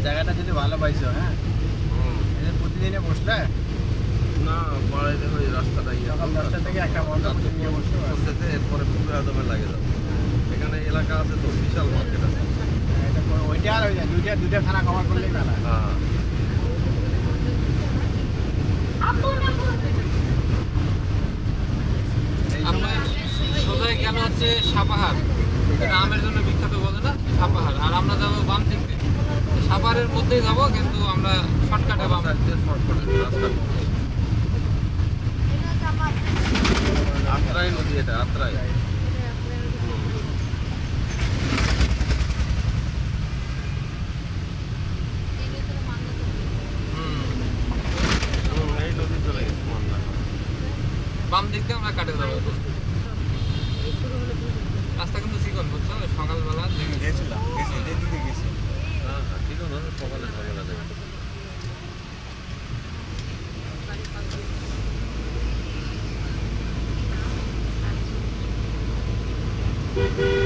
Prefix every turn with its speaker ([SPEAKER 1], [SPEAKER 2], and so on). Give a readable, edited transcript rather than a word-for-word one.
[SPEAKER 1] জায়গাটা যদি ভালো পাইছো, হ্যাঁ প্রতিদিনে বসলে
[SPEAKER 2] না পাড়ায় দেখো এই রাস্তাটা
[SPEAKER 1] সকাল 10টা থেকে একটা বন্ধ নিয়ে বসতে পারো।
[SPEAKER 2] বলতে এরপরে পুরো একদমে লাগে যাবে। এখানে এলাকা আছে তো, বিশাল মার্কেট আছে।
[SPEAKER 1] এটা ওইটা আর ওই দুইটা থানা কভার করলেই মেলা।
[SPEAKER 2] হ্যাঁ
[SPEAKER 3] আমরা সোজাই গেল হচ্ছে সাপাহার, এটা আমের জন্য বিখ্যাত বলে না সাপাহার, আর আমরা যাবো বাম দিক দিয়ে। সাপাহারের মধ্যেই যাবো, কিন্তু আমরা শর্টকাটে বাম
[SPEAKER 2] আত্রাই নদী, এটা আত্রাই। এই নদী চলে গেছে মান্দা।
[SPEAKER 3] বাম দিক দিয়ে আমরা কাটে যাবো। রাস্তা কিন্তু চিকন, বুঝছো, সকালবেলা
[SPEAKER 1] গেছিলাম, গেছি।
[SPEAKER 2] হ্যাঁ ঠিক আছে, সকালে ঝামেলা নেই।
[SPEAKER 4] Thank you.